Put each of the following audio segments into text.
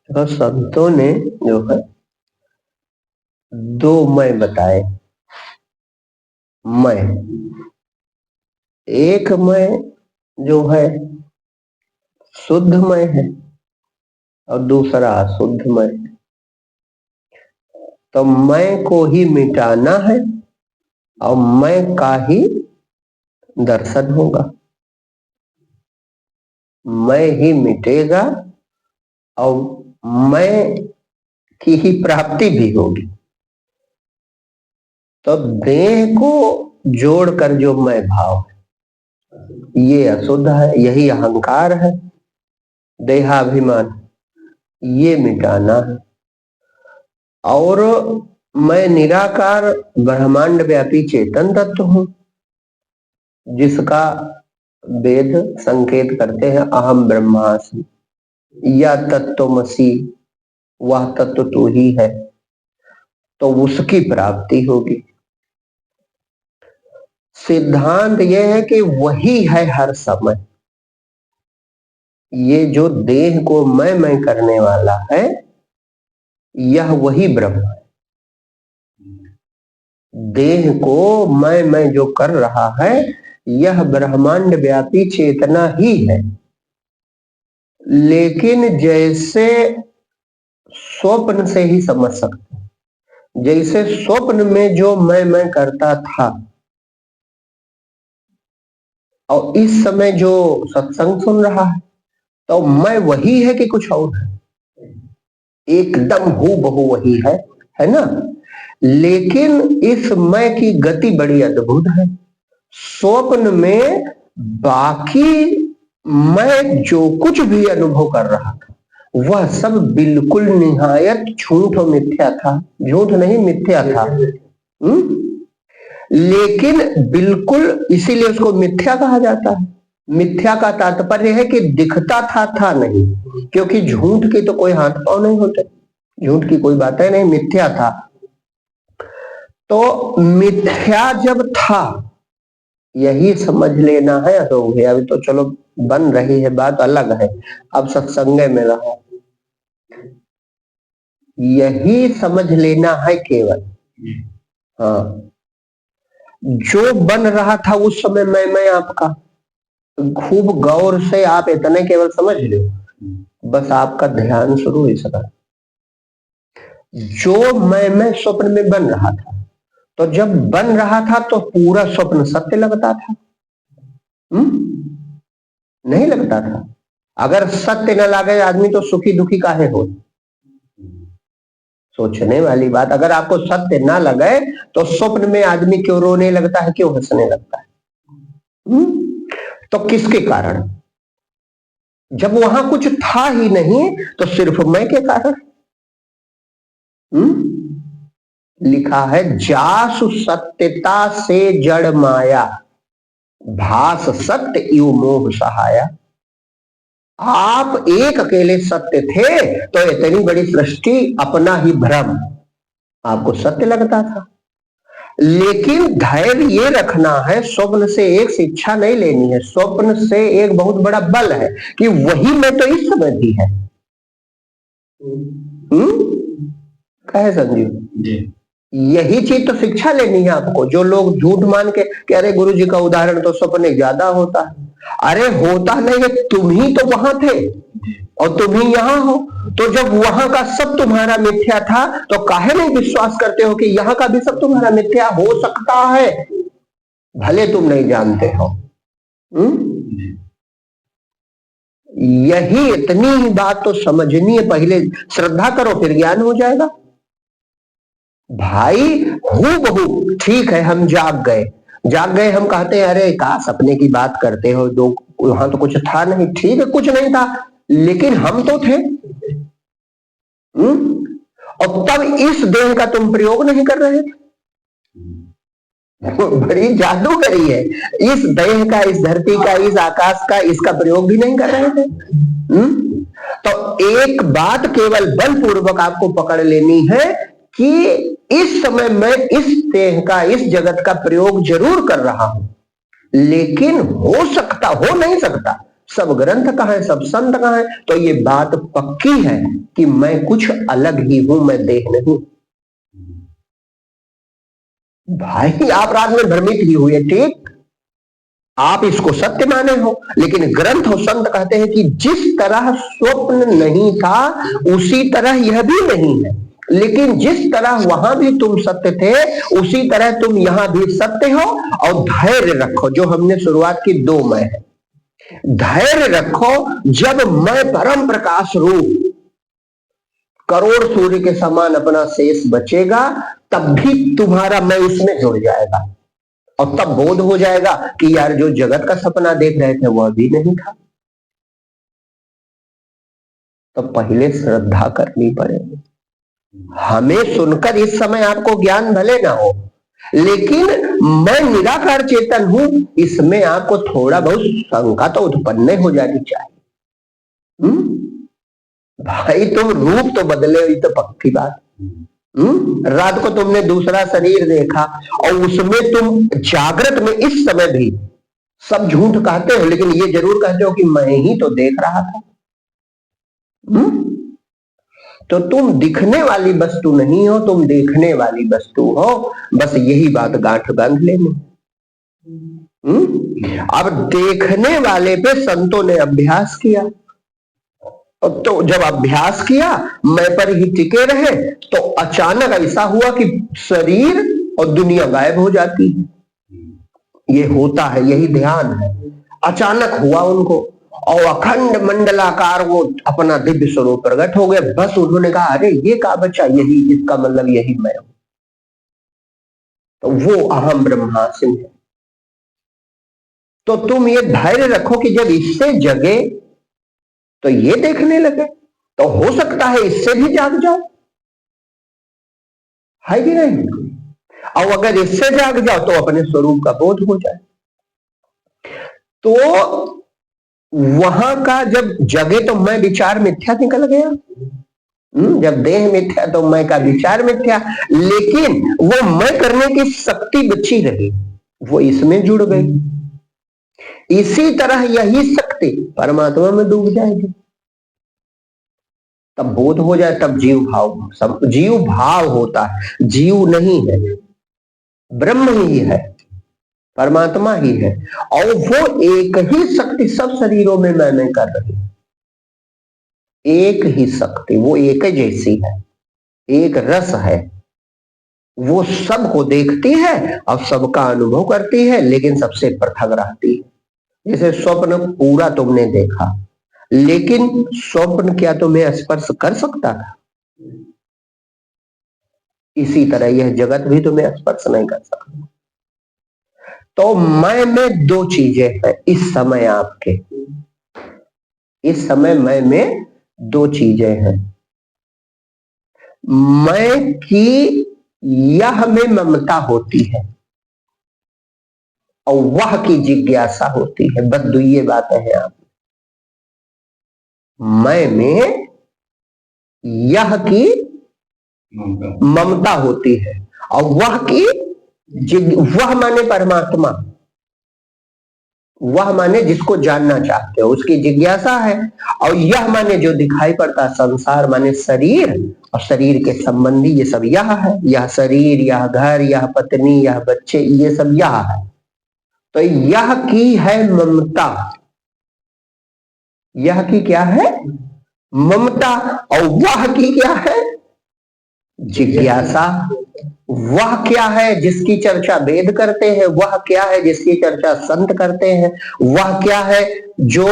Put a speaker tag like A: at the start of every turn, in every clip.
A: तो संतों ने जो है दो मैं बताए। मैं एक मैं जो है शुद्ध मैं है और दूसरा अशुद्ध मैं है। तो मैं को ही मिटाना है और मैं का ही दर्शन होगा। मैं ही मिटेगा और मैं की ही प्राप्ति भी होगी। तो देह को जोड़कर जो मैं भाव है ये अशुद्ध है, यही अहंकार है, देहाभिमान, ये मिटाना है। और मैं निराकार ब्रह्मांड व्यापी चेतन तत्व हूं जिसका वेद संकेत करते हैं अहम ब्रह्मास्मि, या तत्वमसि, वह तत्व तू ही है। तो उसकी प्राप्ति होगी। सिद्धांत यह है कि वही है हर समय। ये जो देह को मैं करने वाला है यह वही ब्रह्म है। देह को मैं जो कर रहा है यह ब्रह्मांड व्यापी चेतना ही है। लेकिन जैसे स्वप्न से ही समझ सकते हैं, जैसे स्वप्न में जो मैं करता था और इस समय जो सत्संग सुन रहा है तो मैं वही है कि कुछ और है? एकदम हूबहू वही है ना। लेकिन इस मैं की गति बड़ी अद्भुत है। स्वप्न में बाकी मैं जो कुछ भी अनुभव कर रहा था वह सब बिल्कुल निहायत झूठ और मिथ्या था। झूठ नहीं, मिथ्या था। लेकिन बिल्कुल, इसीलिए उसको मिथ्या कहा जाता है। मिथ्या का तात्पर्य है कि दिखता था नहीं, क्योंकि झूठ की तो कोई हाथ पांव नहीं होते, झूठ की कोई बात है नहीं, मिथ्या था। तो मिथ्या जब था यही समझ लेना है। तो अभी तो चलो बन रही है, बात अलग है, अब सत्संग में रहा, यही समझ लेना है केवल। हाँ, जो बन रहा था उस समय मैं आपका, खूब गौर से आप इतने केवल समझ लो, बस आपका ध्यान शुरू इसका। जो मैं स्वप्न में बन रहा था, तो जब बन रहा था तो पूरा स्वप्न सत्य लगता था? नहीं लगता था। अगर सत्य न लगे आदमी तो सुखी दुखी काहे हो? सोचने वाली बात। अगर आपको सत्य ना लगे तो स्वप्न में आदमी क्यों रोने लगता है, क्यों हंसने लगता है? तो किसके कारण? जब वहां कुछ था ही नहीं तो सिर्फ मैं के कारण। लिखा है जासु सत्यता से जड़ माया, भास सत्य इव मोह सहाया। आप एक अकेले सत्य थे तो इतनी बड़ी सृष्टि अपना ही भ्रम, आपको सत्य लगता था। लेकिन धैर्य ये रखना है, स्वप्न से एक शिक्षा नहीं लेनी है। स्वप्न से एक बहुत बड़ा बल है कि वही मैं तो इस समय भी है। कहे संजीव, यही चीज तो शिक्षा लेनी है आपको। जो लोग झूठ मान के कह रहे गुरु जी का उदाहरण तो स्वप्न ज्यादा होता है, अरे होता नहीं है, तुम ही तो वहां थे और तुम ही यहां हो। तो जब वहां का सब तुम्हारा मिथ्या था तो काहे नहीं विश्वास करते हो कि यहाँ का भी सब तुम्हारा मिथ्या हो सकता है, भले तुम नहीं जानते हो। यही इतनी ही बात तो समझनी है। पहले श्रद्धा करो फिर ज्ञान हो जाएगा। भाई हूबहू ठीक है, हम जाग गए, हम कहते हैं अरे कहा सपने की बात करते हो, दो वहां तो कुछ था नहीं। ठीक है, कुछ नहीं था, लेकिन हम तो थे। और तब इस देह का तुम प्रयोग नहीं कर रहे थे। बड़ी जादूगरी है। इस देह का, इस धरती का, इस आकाश का, इसका प्रयोग भी नहीं कर रहे थे। तो एक बात केवल बलपूर्वक आपको पकड़ लेनी है कि इस समय मैं इस देह का, इस जगत का प्रयोग जरूर कर रहा हूं, लेकिन हो सकता, हो नहीं सकता, सब ग्रंथ कहाँ है, सब संत कहाँ है? तो ये बात पक्की है कि मैं कुछ अलग ही हूं, मैं देह नहीं। भाई आप रात में भ्रमित ही हुए, ठीक, आप इसको सत्य माने हो, लेकिन ग्रंथ और संत कहते हैं कि जिस तरह स्वप्न नहीं था उसी तरह यह भी नहीं है, लेकिन जिस तरह वहां भी तुम सत्य थे उसी तरह तुम यहां भी सत्य हो। और धैर्य रखो, जो हमने शुरुआत की, दो मैं है, धैर्य रखो। जब मैं परम प्रकाश रूप करोड़ सूर्य के समान अपना शेष बचेगा, तब भी तुम्हारा मैं उसमें जुड़ जाएगा, और तब बोध हो जाएगा कि यार जो जगत का सपना देख रहे थे वह भी नहीं था। तो पहले श्रद्धा करनी पड़ेगी। हमें सुनकर इस समय आपको ज्ञान भले ना हो, लेकिन मैं निराकार चेतन हूं, इसमें आपको थोड़ा बहुत शंका तो उत्पन्न हो जानी चाहिए। भाई तुम रूप तो बदले हुई तो पक्की बात। रात को तुमने दूसरा शरीर देखा और उसमें तुम जागृत में इस समय भी सब झूठ कहते हो, लेकिन ये जरूर कहते हो कि मैं ही तो देख रहा था। तो तुम दिखने वाली वस्तु नहीं हो, तुम देखने वाली वस्तु हो। बस यही बात गांठ बांध लेनी। अब देखने वाले पे संतों ने अभ्यास किया, तो जब अभ्यास किया मैं पर ही टिके रहे, तो अचानक ऐसा हुआ कि शरीर और दुनिया गायब हो जाती है। ये होता है, यही ध्यान है। अचानक हुआ उनको, और अखंड मंडलाकार वो अपना दिव्य स्वरूप प्रकट हो गया। बस उन्होंने कहा अरे ये का बच्चा, यही, इसका मतलब यही मैं हूं। तो वो अहम ब्रह्मास्मि है। तो तुम ये धैर्य रखो कि जब इससे जगे तो ये देखने लगे, तो हो सकता है इससे भी जाग जाओ, है कि नहीं? और अगर इससे जाग जाओ तो अपने स्वरूप का बोध हो जाए। तो वहां का जब जगे तो मैं विचार मिथ्या निकल गया। जब देह मिथ्या तो मैं का विचार मिथ्या, लेकिन वो मैं करने की शक्ति बची रही, वो इसमें जुड़ गई। इसी तरह यही शक्ति परमात्मा में डूब जाएगी, तब बोध हो जाए, तब जीव भाव, सब जीव भाव होता है, जीव नहीं है, ब्रह्म ही है, परमात्मा ही है। और वो एक ही शक्ति सब शरीरों में मैं कर रही है, एक ही शक्ति, वो एक जैसी है, एक रस है, वो सबको देखती है और सबका अनुभव करती है, लेकिन सबसे पृथक रहती है। जैसे स्वप्न पूरा तुमने देखा, लेकिन स्वप्न क्या तुम्हें स्पर्श कर सकता था? इसी तरह यह जगत भी तुम्हें स्पर्श नहीं कर सकता। तो मैं में दो चीजें हैं इस समय आपके, इस समय मैं में दो चीजें हैं। मैं की यह में ममता होती है और वह की जिज्ञासा होती है, बस दो ये बातें हैं आप। मैं में यह की ममता होती है और वह की वह माने परमात्मा, वह माने जिसको जानना चाहते हो, उसकी जिज्ञासा है। और यह माने जो दिखाई पड़ता, संसार माने शरीर और शरीर के संबंधी, ये सब यह है, यह शरीर, यह घर, यह पत्नी, यह बच्चे, ये सब यह है। तो यह की है ममता, यह की क्या है? ममता। और वह की क्या है? जिज्ञासा। वह क्या है जिसकी चर्चा वेद करते हैं, वह क्या है जिसकी चर्चा संत करते हैं, वह क्या है जो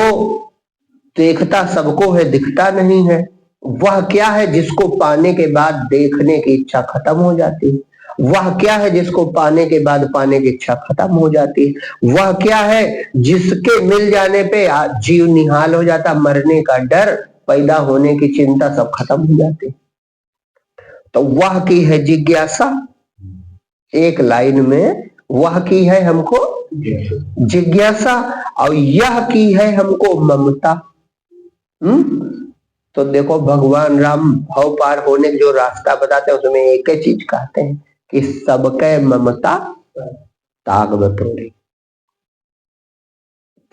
A: देखता सबको है दिखता नहीं है, वह क्या है जिसको पाने के बाद देखने की इच्छा खत्म हो जाती है, वह क्या है जिसको पाने के बाद पाने की इच्छा खत्म हो जाती है, वह क्या है जिसके मिल जाने पे जीव निहाल हो जाता, मरने का डर, पैदा होने की चिंता सब खत्म हो जाती। तो वह की है जिज्ञासा, एक लाइन में वह की है हमको जिज्ञासा, और यह की है हमको ममता। तो देखो भगवान राम भव पार होने जो रास्ता बताते हैं उसमें एक ही चीज कहते हैं कि सबके ममता ताग बतोड़ी।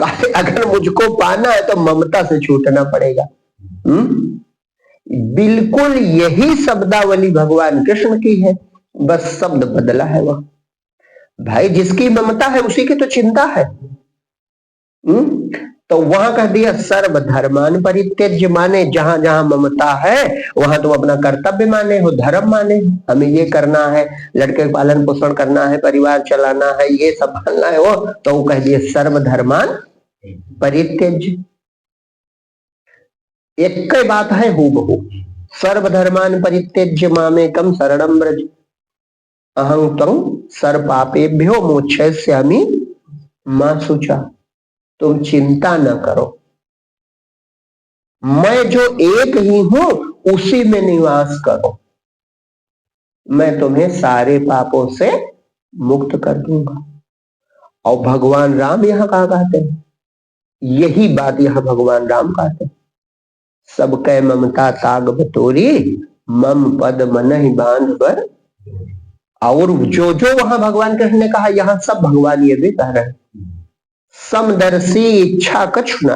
A: अगर मुझको पाना है तो ममता से छूटना पड़ेगा। बिल्कुल यही शब्दावली भगवान कृष्ण की है, बस शब्द बदला है। वह भाई जिसकी ममता है उसी की तो चिंता है। तो वहां कह दिया सर्वधर्मान परित्यज्य, माने जहां जहां ममता है वहां तुम अपना कर्तव्य माने हो, धर्म माने हो, हमें ये करना है, लड़के का पालन पोषण करना है, परिवार चलाना है, ये संभालना है वो, तो वो कह दिया सर्वधर्मान परित्यज्य। एक ही बात है हूबहू, सर्वधर्मान परित्यज्य मामेकम शरणं व्रज अहं त्वं सर्वपापेभ्यो मोक्षयिष्यामि मा शुचा। तुम चिंता न करो, मैं जो एक ही हूं उसी में निवास करो, मैं तुम्हें सारे पापों से मुक्त कर दूंगा। और भगवान राम यहां कहा कहते हैं, यही बात यहां भगवान राम कहते हैं, सबकै ममता ताग बतोरी मम पद मन ही बांध पर। और जो जो वहां भगवान कृष्ण ने कहा, यहां सब भगवान ये भी कह रहे हैं, समदर्शी इच्छा कछुना।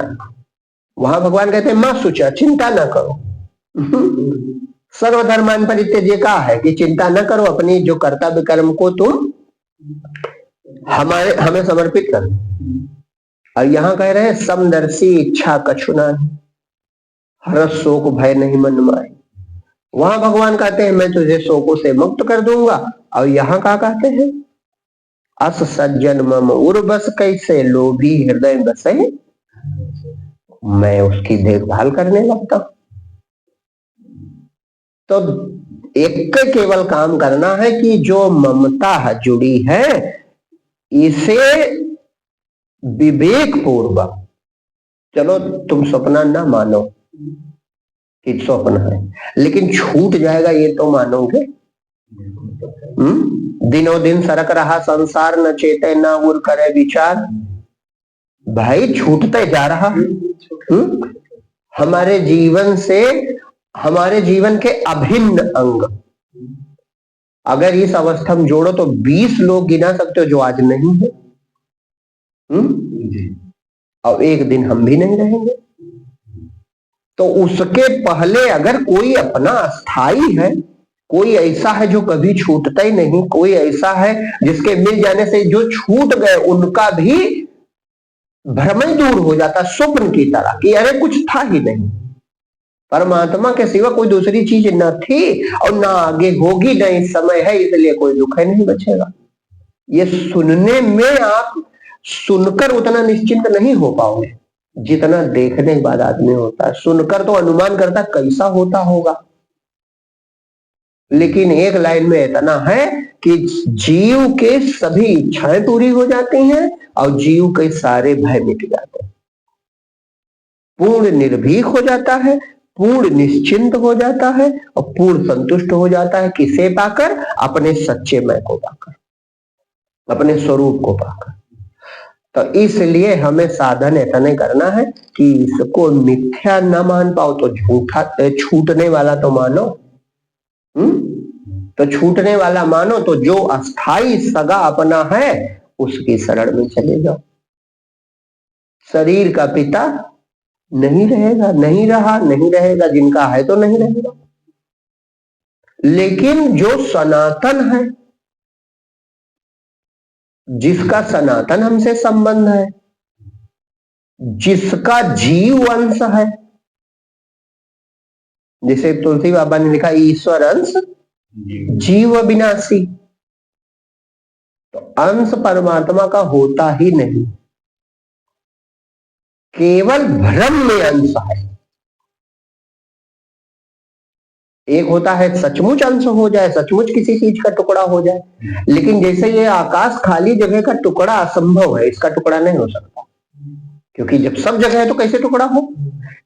A: वहां भगवान कहते हैं मां सुचा, चिंता ना करो। सर्वधर्मान परित्यज्य कहा है कि चिंता न करो, अपनी जो कर्तव्य कर्म को तुम हमें समर्पित करो। और यहां कह रहे हैं समदर्शी इच्छा कछुना, हर्ष शोक भय नहीं मन माए। वहां भगवान कहते हैं मैं तुझे शोकों से मुक्त कर दूंगा। और यहां क्या कहते हैं, अस सज्जन मम उर्वस कैसे लोभी हृदय बसे, मैं उसकी देखभाल करने लगता हूं। तो एक केवल काम करना है कि जो ममता जुड़ी है इसे विवेक पूर्वक, चलो तुम सपना ना मानो कि स्वप्न है, लेकिन छूट जाएगा ये तो मानोगे। दिनों दिन सरक रहा संसार, न चेते न उर करे विचार। भाई छूटते जा रहा है। हमारे जीवन से, हमारे जीवन के अभिन्न अंग, अगर इस अवस्था में जोड़ो तो 20 लोग गिना सकते हो जो आज नहीं है। और एक दिन हम भी नहीं रहेंगे। तो उसके पहले अगर कोई अपना अस्थाई है, कोई ऐसा है जो कभी छूटता ही नहीं, कोई ऐसा है जिसके मिल जाने से जो छूट गए उनका भी भ्रम ही दूर हो जाता, स्वप्न की तरह कि अरे कुछ था ही नहीं, परमात्मा के सिवा कोई दूसरी चीज न थी और ना आगे होगी, न इस समय है, इसलिए कोई दुख ही नहीं बचेगा। ये सुनने में आप सुनकर उतना निश्चिंत नहीं हो पाओगे जितना देखने के बाद आदमी होता है। सुनकर तो अनुमान करता कैसा होता होगा, लेकिन एक लाइन में इतना है कि जीव के सभी इच्छाएं पूरी हो जाती हैं और जीव के सारे भय मिट जाते हैं, पूर्ण निर्भीक हो जाता है, पूर्ण निश्चिंत हो जाता है और पूर्ण संतुष्ट हो जाता है। किसे पाकर? अपने सच्चे मैं को पाकर, अपने स्वरूप को पाकर। तो इसलिए हमें साधन ऐसा नहीं करना है कि इसको मिथ्या न मान पाओ तो झूठा, छूटने वाला तो मानो। तो छूटने वाला मानो तो जो अस्थाई सगा अपना है उसकी शरण में चले जाओ। शरीर का पिता नहीं रहेगा, नहीं रहा, नहीं रहेगा, जिनका है तो नहीं रहेगा, लेकिन जो सनातन है, जिसका सनातन हमसे संबंध है, जिसका जीव अंश है, जिसे तुलसी बाबा ने लिखा ईश्वर अंश जीव विनाशी, तो अंश परमात्मा का होता ही नहीं, केवल भ्रम में अंश है। एक होता है सचमुच अंश हो जाए, सचमुच किसी चीज का टुकड़ा हो जाए, लेकिन जैसे ये आकाश खाली जगह का टुकड़ा असंभव है, इसका टुकड़ा नहीं हो सकता, क्योंकि जब सब जगह है तो कैसे टुकड़ा हो।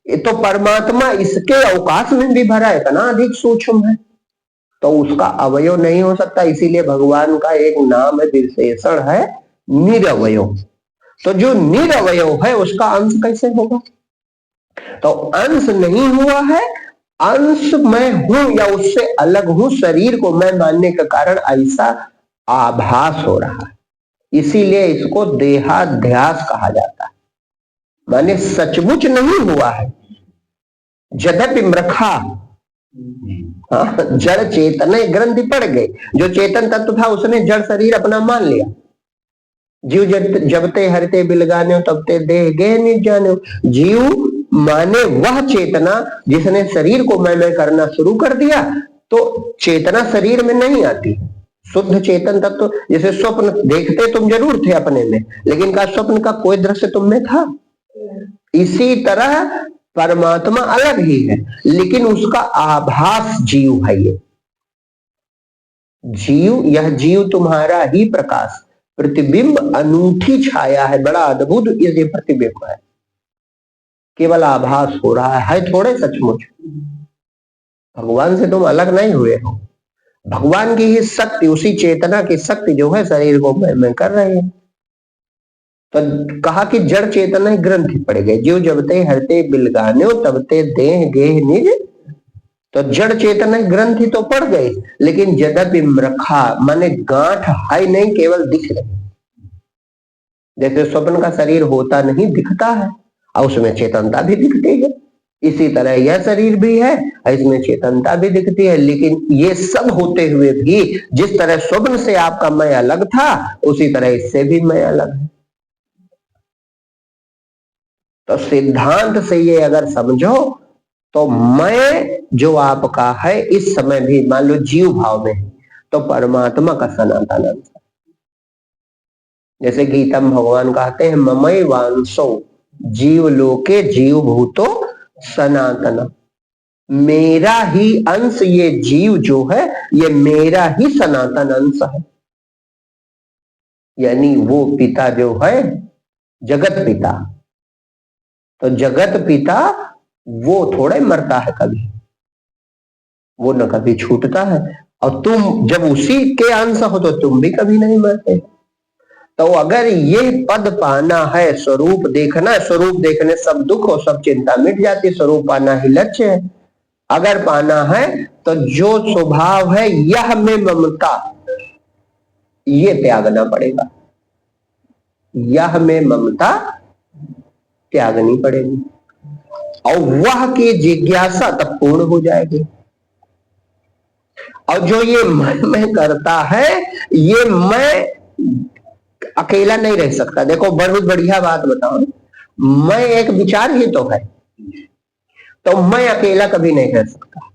A: ये तो परमात्मा इसके अवकाश में भी भरा है, इतना अधिक सूक्ष्म है, तो उसका अवयव नहीं हो सकता। इसीलिए भगवान का एक नाम है, विशेषण है निरवयव। तो जो निरवयव है उसका अंश कैसे होगा? तो अंश नहीं हुआ है, अंश मैं हूं या उससे अलग हूं, शरीर को मैं मानने के कारण ऐसा आभास हो रहा है, इसीलिए इसको देहाध्यास कहा जाता है। माने सचमुच नहीं हुआ है। यद्यपि मृखा, जड़ चेतन ग्रंथि पड़ गई। जो चेतन तत्व था उसने जड़ शरीर अपना मान लिया। जीव जबते हरते बिलगाने तबते देह गे निज जाने। जीव माने वह चेतना जिसने शरीर को मैं करना शुरू कर दिया। तो चेतना शरीर में नहीं आती। शुद्ध चेतन तत्व जैसे स्वप्न देखते तुम जरूर थे अपने में, लेकिन का स्वप्न का कोई दृश्य तुम में था? इसी तरह परमात्मा अलग ही है, लेकिन उसका आभास जीव है। ये जीव, यह जीव तुम्हारा ही प्रकाश प्रतिबिंब अनूठी छाया है। बड़ा अद्भुत ये प्रतिबिंब है, केवल आभास हो रहा है थोड़े सचमुच। भगवान से तुम अलग नहीं हुए हो। भगवान की ही शक्ति, उसी चेतना की शक्ति जो है शरीर को मैं कर रही है। तो कहा कि जड़ चेतना ग्रंथि पड़ गए। जीव जबते हरते बिलगाने तबते देह गेह निज। तो जड़ चेतना ग्रंथि तो पड़ गई, लेकिन यद्यपि मृखा माने गांठ है नहीं, केवल दिख रही। जैसे स्वप्न का शरीर होता नहीं, दिखता है, और उसमें चेतनता भी दिखती है। इसी तरह यह शरीर भी है, इसमें चेतनता भी दिखती है। लेकिन ये सब होते हुए भी जिस तरह स्वप्न से आपका मैं अलग था, उसी तरह इससे भी मैं अलग है। तो सिद्धांत से ये अगर समझो तो मैं जो आपका है इस समय भी मान लो जीव भाव में, तो परमात्मा का सनातन अंश। जैसे गीता में भगवान कहते हैं ममई वांसो जीव लोके जीव भूतो सनातन। मेरा ही अंश ये जीव जो है, ये मेरा ही सनातन अंश है। यानी वो पिता जो है जगत पिता, तो जगत पिता वो थोड़े मरता है कभी, वो न कभी छूटता है। और तुम जब उसी के अंश हो तो तुम भी कभी नहीं मरते। तो अगर ये पद पाना है, स्वरूप देखना है, स्वरूप देखने सब दुख और सब चिंता मिट जाती। स्वरूप पाना ही लक्ष्य है। अगर पाना है तो जो स्वभाव है यह में ममता, ये त्यागना पड़ेगा। यह में ममता त्यागनी पड़ेगी, और वह की जिज्ञासा तब पूर्ण हो जाएगी। और जो ये मैं करता है, ये मैं अकेला नहीं रह सकता। देखो बहुत बढ़िया बात बताओ, मैं एक विचार ही तो है, तो मैं अकेला कभी नहीं रह सकता।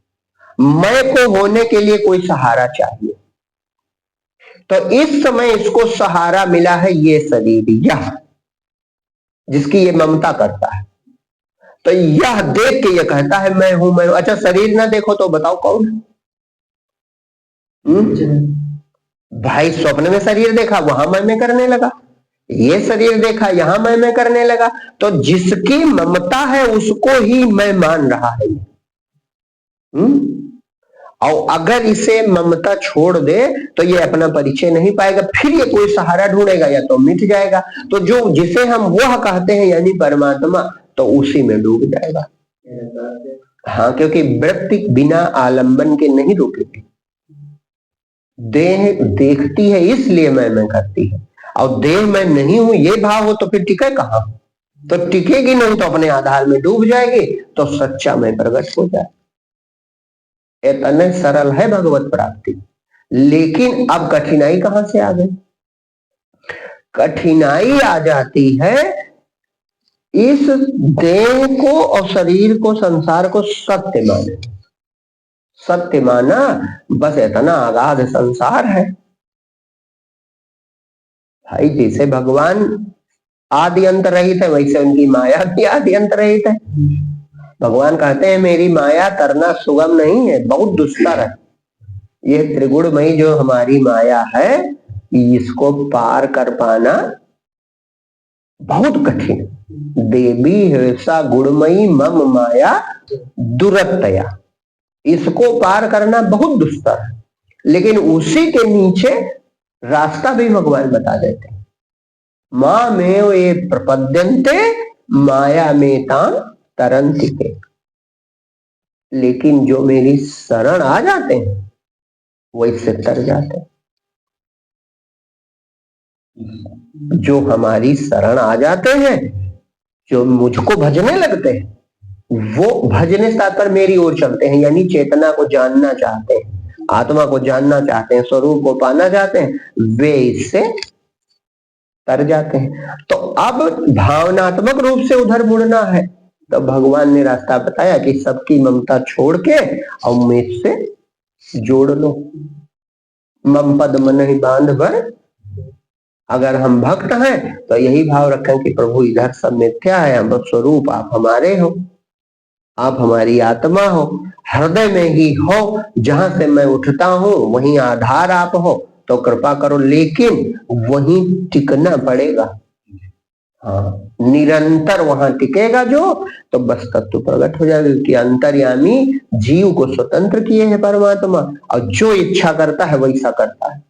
A: मैं को होने के लिए कोई सहारा चाहिए। तो इस समय इसको सहारा मिला है ये शरीर, यह जिसकी ये ममता करता है। तो यह देख के ये कहता है मैं हूं, मैं हूं। अच्छा शरीर ना देखो तो बताओ कौन है? भाई स्वप्न में शरीर देखा, वहां मैं करने लगा। ये शरीर देखा, यहां मैं करने लगा। तो जिसकी ममता है उसको ही मैं मान रहा है। और अगर इसे ममता छोड़ दे तो ये अपना परिचय नहीं पाएगा, फिर ये कोई सहारा ढूंढेगा या तो मिट जाएगा। तो जो जिसे हम वह कहते हैं यानी परमात्मा, तो उसी में डूब जाएगा। हाँ, क्योंकि वृत्ति बिना आलंबन के नहीं रुकेगी। देह देखती है इसलिए मैं करती है, और देह मैं नहीं हूं ये भाव हो तो फिर टिके कहां? तो टिकेगी नहीं, तो अपने आधार में डूब जाएगी। तो सच्चा मैं प्रकट हो जाए। इतने सरल है भगवत प्राप्ति। लेकिन अब कठिनाई कहां से आ गई? कठिनाई आ जाती है इस देह को और शरीर को, संसार को सत्य माने। सत्य माना बस इतना अगाध संसार है। भाई जैसे भगवान आदि अंत रहित है, वैसे उनकी माया भी आदि अंत रहित है। भगवान कहते हैं मेरी माया करना सुगम नहीं है, बहुत दुष्कर है। ये त्रिगुणमयी जो हमारी माया है, इसको पार कर पाना बहुत कठिन। देवी हृषा गुणमयी मम माया दुरतया, इसको पार करना बहुत दुष्कर है। लेकिन उसी के नीचे रास्ता भी भगवान बता देते हैं। मां में ये प्रपद्यन्ते माया में तरंति के। लेकिन जो मेरी शरण आ जाते हैं वो इससे तर जाते हैं। जो हमारी शरण आ जाते हैं जो मुझको भजने लगते हैं वो भजने से तात्पर्य मेरी ओर चलते हैं, यानी चेतना को जानना चाहते हैं, आत्मा को जानना चाहते हैं, स्वरूप को पाना चाहते हैं, वे इससे तर जाते हैं। तो अब भावनात्मक रूप से उधर मुड़ना है तो भगवान ने रास्ता बताया कि सबकी ममता छोड़ के और मेघ से जोड़ लो। मम पद मन ही बांध भर, अगर हम भक्त हैं तो यही भाव रखें कि प्रभु इधर सब मिथ्या है, हम स्वरूप आप हमारे हो, आप हमारी आत्मा हो, हृदय में ही हो, जहां से मैं उठता हूं वहीं आधार आप हो, तो कृपा करो। लेकिन वहीं टिकना पड़ेगा, हाँ निरंतर वहां टिकेगा जो, तो बस तत्व प्रकट हो जाएगा कि अंतर्यामी जीव को स्वतंत्र किए है परमात्मा, और जो इच्छा करता है वैसा करता है।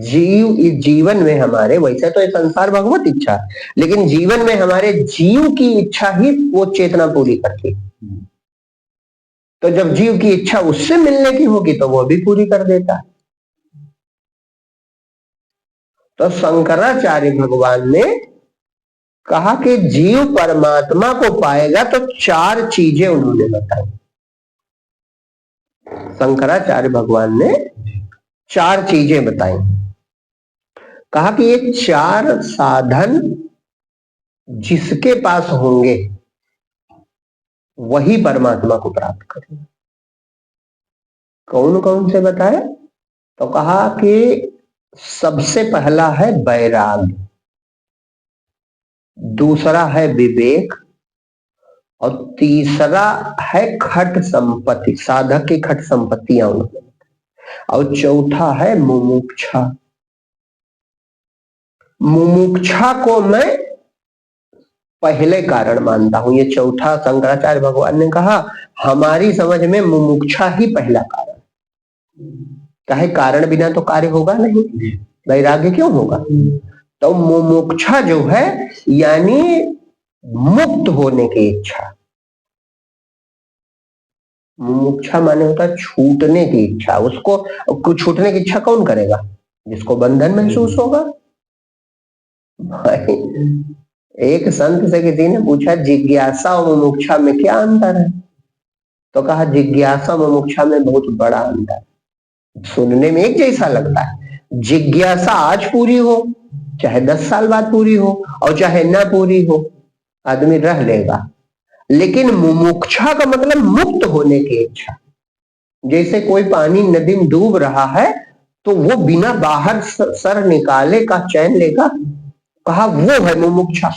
A: जीव इस जीवन में हमारे, वैसे तो ये संसार भगवत इच्छा है, लेकिन जीवन में हमारे जीव की इच्छा ही वो चेतना पूरी करती है। तो जब जीव की इच्छा उससे मिलने की होगी तो वो भी पूरी कर देता है। तो शंकराचार्य भगवान ने कहा कि जीव परमात्मा को पाएगा तो चार चीजें उन्होंने बताई। शंकराचार्य भगवान ने चार चीजें बताई। कहा कि ये चार साधन जिसके पास होंगे वही परमात्मा को प्राप्त करेगा। कौन कौन से बताए? तो कहा कि सबसे पहला है वैराग्य, दूसरा है विवेक, और तीसरा है खट संपत्ति, साधक की खट संपत्तियां उन्होंने, और चौथा है मुमुक्षा। मुमुक्षा को मैं पहले कारण मानता हूं। ये चौथा शंकराचार्य भगवान ने कहा हमारी समझ में मुमुक्षा ही पहला कारण, कहे कारण बिना तो कार्य होगा नहीं, वैराग्य क्यों होगा? तो मुमुक्षा जो है यानी मुक्त होने की इच्छा। मुमुक्षा माने होता है छूटने की इच्छा। उसको छूटने की इच्छा कौन करेगा? जिसको बंधन महसूस होगा। भाई एक संत से किसी ने पूछा जिज्ञासा और मुमुक्षा में क्या अंतर है? तो कहा जिज्ञासा मुमुक्षा में बहुत बड़ा अंतर है। सुनने में एक जैसा लगता है, जिज्ञासा आज पूरी हो चाहे 10 साल बाद पूरी हो और चाहे ना पूरी हो, आदमी रह लेगा। लेकिन मुमुक्षा का मतलब मुक्त होने की इच्छा। जैसे कोई पानी नदी में डूब रहा है तो वो बिना बाहर सर निकाले का चैन लेगा, कहा वो है मुमुक्षा।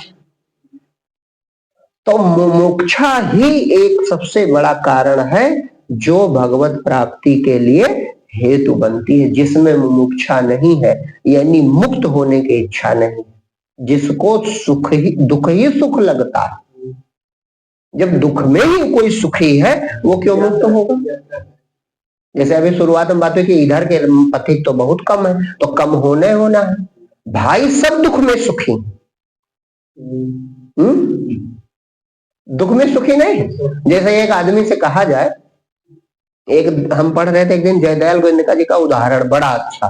A: तो मुमुक्षा ही एक सबसे बड़ा कारण है जो भगवत प्राप्ति के लिए हेतु बनती है। जिसमें मुमुक्षा नहीं है यानी मुक्त होने की इच्छा नहीं, जिसको सुख ही दुख ही सुख लगता है, जब दुख में ही कोई सुखी है वो क्यों मुक्त होगा? जैसे अभी शुरुआत में बात हुई कि इधर के पथिक तो बहुत कम है, तो कम होना है भाई, सब दुख में सुखी। दुख में सुखी नहीं। जैसे एक आदमी से कहा जाए, एक हम पढ़ रहे थे एक दिन जयदयाल गोविंद जी का उदाहरण बड़ा अच्छा।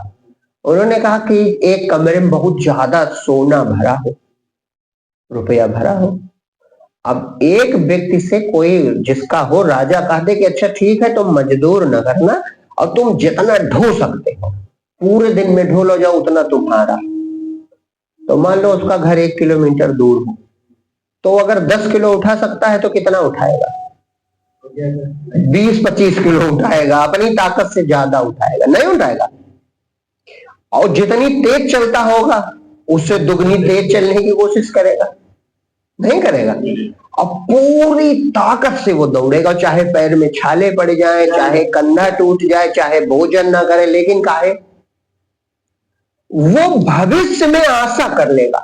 A: उन्होंने कहा कि एक कमरे में बहुत ज्यादा सोना भरा हो, रुपया भरा हो। अब एक व्यक्ति से कोई जिसका हो राजा कह दे कि अच्छा ठीक है तुम मजदूर न करना और तुम जितना ढो सकते हो पूरे दिन में ढो लो जाओ उतना तुम्हारा। तो मान लो उसका घर 1 किलोमीटर दूर हो, तो अगर 10 किलो उठा सकता है तो कितना उठाएगा? 20-25 किलो उठाएगा, अपनी ताकत से ज्यादा उठाएगा? नहीं उठाएगा। और जितनी तेज चलता होगा उससे दुगनी तेज चलने की कोशिश करेगा? नहीं करेगा। अब पूरी ताकत से वो दौड़ेगा, चाहे पैर में छाले पड़ जाए, चाहे कंधा टूट जाए, चाहे भोजन ना करे, लेकिन काहे? वो भविष्य में आशा कर लेगा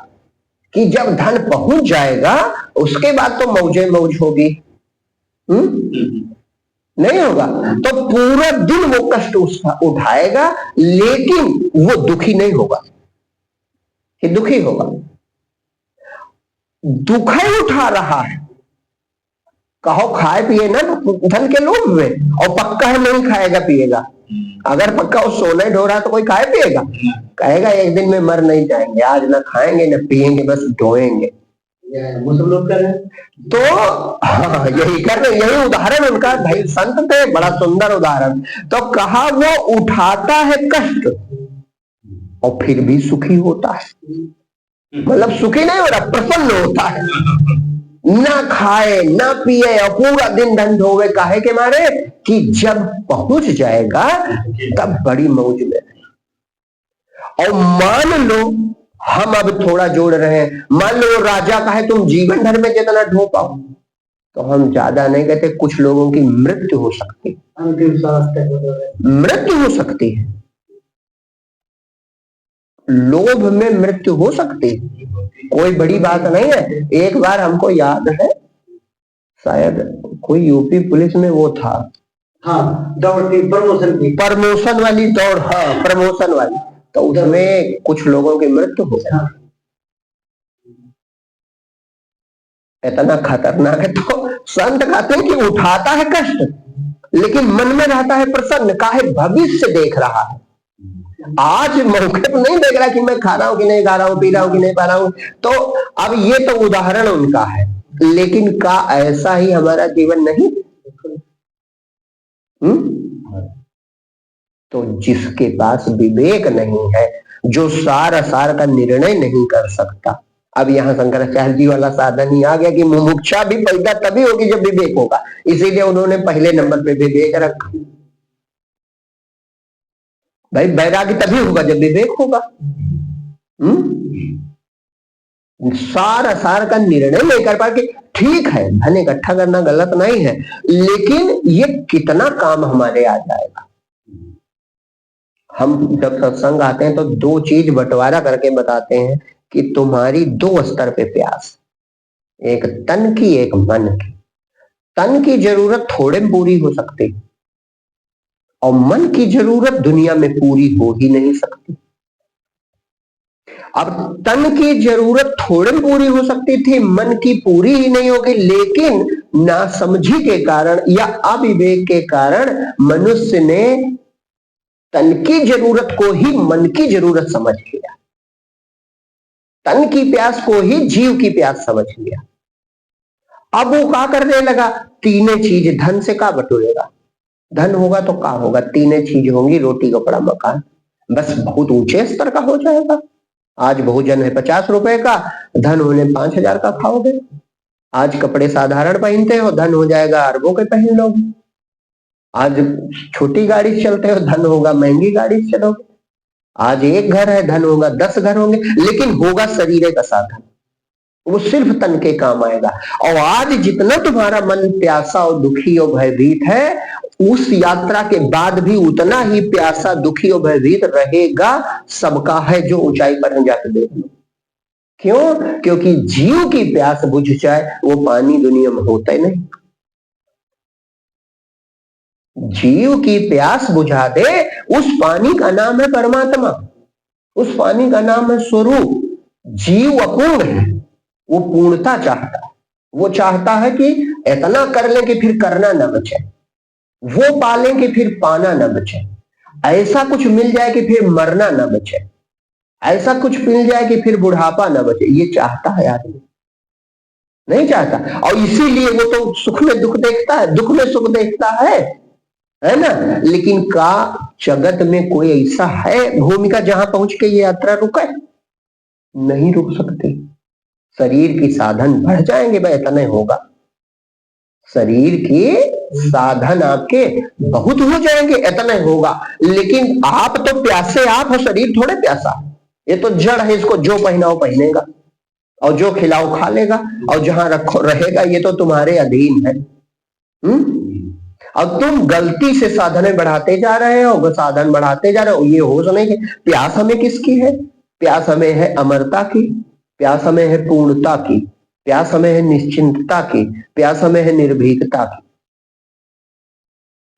A: कि जब धन पहुंच जाएगा उसके बाद तो मौजे मौज होगी। नहीं होगा। तो पूरा दिन वो कष्ट उठाएगा लेकिन वो दुखी नहीं होगा कि दुखी होगा। दुख ही उठा रहा है, कहो खाए पिए ना धन के लोभ में, और पक्का है नहीं खाएगा पिएगा। अगर पक्का वो सोना ढो रहा तो कोई खाए पिएगा? कहेगा एक दिन में मर नहीं जाएंगे, आज ना खाएंगे ना पिएंगे, बस ढोएंगे। वो सब लोग कर रहे हैं। तो हाँ, यही कर रहे, यही उदाहरण उनका, भाई संत थे, बड़ा सुंदर उदाहरण। तो कहा वो उठाता है कष्ट और फिर भी सुखी होता है, मतलब सुखी नहीं हो रहा, प्रसन्न होता है। ना खाए ना पिए और पूरा दिन धन ढोवे, काहे के मारे कि जब पहुंच जाएगा तब बड़ी मौज में। और मान लो हम अब थोड़ा जोड़ रहे हैं, मान लो राजा का है तुम जीवन भर में जितना ढो पाओ, तो हम ज्यादा नहीं कहते, कुछ लोगों की मृत्यु हो सकती है, मृत्यु हो सकती है, लोभ में मृत्यु हो सकती है, कोई बड़ी बात नहीं है। एक बार हमको याद है, शायद कोई यूपी पुलिस में वो था, हाँ दौड़ थी, प्रमोशन वाली दौड़, हाँ प्रमोशन वाली, तो उसमें कुछ लोगों की मृत्यु हो गई। इतना खतरनाक है। तो संत कहते हैं कि उठाता है कष्ट लेकिन मन में रहता है प्रसन्न, काहे भविष्य देख रहा है, आज मौके पर नहीं देख रहा कि मैं खा रहा हूं कि नहीं खा रहा हूं, पी रहा हूं कि नहीं पा रहा हूं। तो अब ये तो उदाहरण उनका है, लेकिन का ऐसा ही हमारा जीवन नहीं? तो जिसके पास विवेक नहीं है, जो सार असार का निर्णय नहीं कर सकता, अब यहाँ शंकराचार्य जी वाला साधन ही आ गया कि मुमुक्षा भी पैदा तभी होगी जब विवेक होगा, इसीलिए उन्होंने पहले नंबर पे विवेक रखा। भाई वैराग्य तभी होगा जब विवेक होगा। सार असार का निर्णय नहीं कर पाए, ठीक है धन इकट्ठा करना गलत नहीं है, लेकिन ये कितना काम हमारे आ जाएगा। हम जब सत्संग आते हैं तो दो चीज बंटवारा करके बताते हैं कि तुम्हारी दो स्तर पे प्यास, एक तन की एक मन की। तन की जरूरत थोड़े में पूरी हो सकती और मन की जरूरत दुनिया में पूरी हो ही नहीं सकती। अब तन की जरूरत थोड़े में पूरी हो सकती थी, मन की पूरी ही नहीं होगी, लेकिन नासमझी के कारण या अविवेक के कारण मनुष्य ने तन की जरूरत को ही मन की जरूरत समझ लिया, तन की प्यास को ही जीव की प्यास समझ लिया। अब वो क्या करने लगा, तीनों चीज धन से का बटोरेगा, धन होगा तो का होगा, तीनों चीज होंगी, रोटी कपड़ा मकान, बस बहुत ऊंचे स्तर का हो जाएगा। आज भोजन है 50 रुपए का, धन होने 5000 का खाओगे। आज कपड़े साधारण पहनते हो, धन हो जाएगा अरबों के पहन लोगे। आज छोटी गाड़ी चलते हो, धन होगा महंगी गाड़ी चलोगे। आज एक घर है, धन होगा 10 घर होंगे, लेकिन होगा शरीर का साधन, वो सिर्फ तन के काम आएगा। और आज जितना तुम्हारा मन प्यासा और दुखी और भयभीत है, उस यात्रा के बाद भी उतना ही प्यासा दुखी और भयभीत रहेगा। सबका है, जो ऊंचाई पर है जाकर देख लो। क्यों? क्योंकि जीव की प्यास बुझ जाए वो पानी दुनिया में होता ही नहीं। जीव की प्यास बुझा दे, उस पानी का नाम है परमात्मा, उस पानी का नाम है स्वरूप। जीव अपूर्ण है, वो पूर्णता चाहता है, वो चाहता है कि इतना कर ले कि फिर करना न बचे, वो पाले कि फिर पाना न बचे, ऐसा कुछ मिल जाए कि फिर मरना न बचे, ऐसा कुछ मिल जाए कि फिर बुढ़ापा न बचे। ये चाहता है आदमी? नहीं चाहता। और इसीलिए वो तो सुख में दुख देखता है, दुख में सुख देखता है ना। लेकिन का जगत में कोई ऐसा है भूमिका जहां पहुंच के ये यात्रा रुके? नहीं रुक सकती। शरीर की साधन बढ़ जाएंगे, भाई इतना होगा, शरीर के साधन आपके बहुत हो जाएंगे, इतना होगा। लेकिन आप तो प्यासे आप हो, शरीर थोड़े प्यासा। ये तो जड़ है, इसको जो पहनाओ पहनेगा और जो खिलाओ खा लेगा और जहां रखो रहेगा, ये तो तुम्हारे अधीन है। अब तुम गलती से साधन बढ़ाते जा रहे हो, साधन बढ़ाते जा रहे हो, ये होश नहीं कि प्यास हमें किसकी है? प्यास हमें है अमरता की, प्यास हमें है पूर्णता की, प्यास हमें है निश्चिंतता की, प्यास हमें है निर्भीकता की।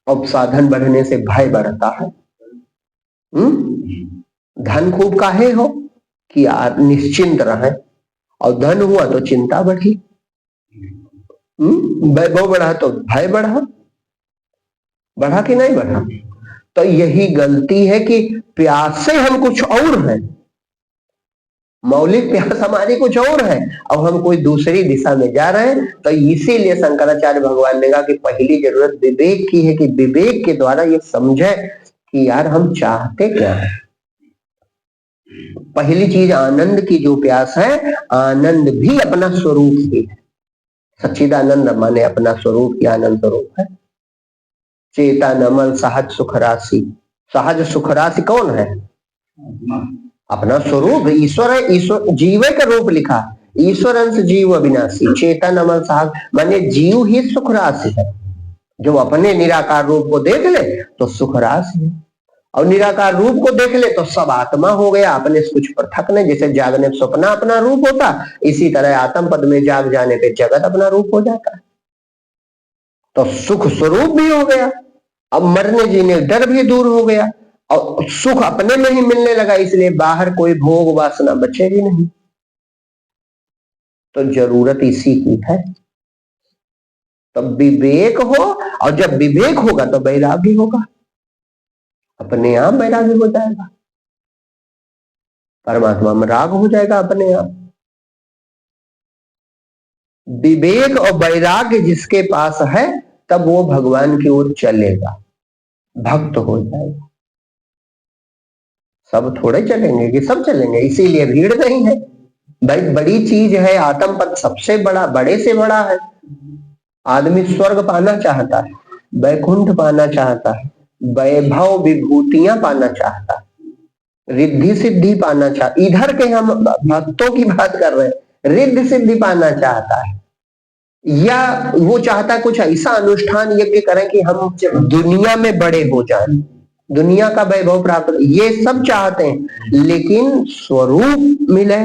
A: अब साधन बढ़ने से भय बढ़ता है। धन खूब काहे हो कि यार निश्चिंत रहे, और धन हुआ तो चिंता बढ़ी, वैभव बढ़ा तो भय बढ़ा, बढ़ा कि नहीं बढ़ा? तो यही गलती है कि प्यासे हम कुछ और हैं, मौलिक प्यास हमारी कुछ और है, अब हम कोई दूसरी दिशा में जा रहे हैं। तो इसीलिए शंकराचार्य भगवान ने कहा कि पहली जरूरत विवेक की है, कि विवेक के द्वारा ये समझे कि यार हम चाहते क्या है। पहली चीज आनंद की जो प्यास है, आनंद भी अपना स्वरूप ही है। सच्चिदानंद माने अपना स्वरूप ही आनंद स्वरूप है। चेतन अमल सहज सुख राशि, सहज सुख राशि कौन है? अपना स्वरूप ईश्वर है। ईश्वर जीवे का रूप लिखा, ईश्वर अंश जीव अविनाशी, चेतन अमल सहज माने जीव ही सुख राशि है। जो अपने निराकार रूप को देख ले तो सुख राशि है, और निराकार रूप को देख ले तो सब आत्मा हो गया, अपने से कुछ पृथक नहीं। जैसे जागने में सपना अपना रूप होता, इसी तरह आत्म पद में जाग जाने पे जगत अपना रूप हो जाता है। तो सुख स्वरूप भी हो गया, अब मरने जीने डर भी दूर हो गया, और सुख अपने में ही मिलने लगा, इसलिए बाहर कोई भोग वासना बचेगी नहीं। तो जरूरत इसी की है। तो विवेक हो, और जब विवेक होगा तो वैराग्य होगा, अपने आप वैराग्य हो जाएगा, परमात्मा में राग हो जाएगा अपने आप। विवेक और वैराग्य जिसके पास है तब वो भगवान की ओर चलेगा, भक्त हो जाएगा। सब थोड़े चलेंगे कि सब चलेंगे, इसीलिए भीड़ नहीं है भाई। बड़ी चीज है आत्म पद, सबसे बड़ा, बड़े से बड़ा है। आदमी स्वर्ग पाना चाहता है, वैकुंठ पाना चाहता है, वैभव विभूतियां पाना चाहता है, रिद्धि सिद्धि पाना चाहता। इधर के हम भक्तों की बात कर रहे हैं, रिद्धि सिद्धि पाना चाहता है, या वो चाहता है कुछ ऐसा अनुष्ठान यज्ञ करें कि हम दुनिया में बड़े हो जाएं, दुनिया का वैभव प्राप्त, ये सब चाहते हैं। लेकिन स्वरूप मिले,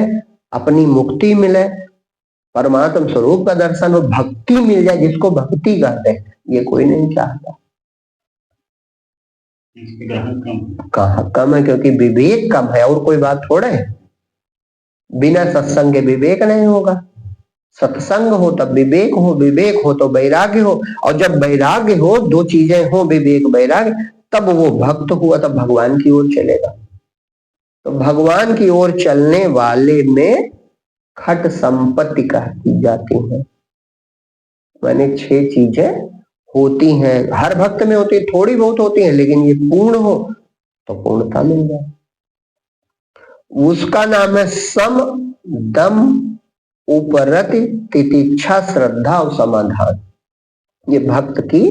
A: अपनी मुक्ति मिले, परमात्म स्वरूप का दर्शन और भक्ति मिल जाए, जिसको भक्ति कहते हैं, ये कोई नहीं चाहता। कहाँ कम है? क्योंकि विवेक कम है, और कोई बात थोड़े है। बिना सत्संग के विवेक नहीं होगा। सत्संग हो तब विवेक हो, विवेक हो तो वैराग्य हो, और जब वैराग्य हो, दो चीजें हो, विवेक वैराग्य, तब वो भक्त हुआ, तब भगवान की ओर चलेगा। तो भगवान की ओर चलने वाले में खट संपत्ति कहती जाती है, माने 6 चीजें होती हैं। हर भक्त में होती है, थोड़ी बहुत होती है, लेकिन ये पूर्ण हो तो पूर्णता मिल जाए। उसका नाम है सम, दम, उपरति, तितिक्षा, श्रद्धा और समाधान। ये भक्त की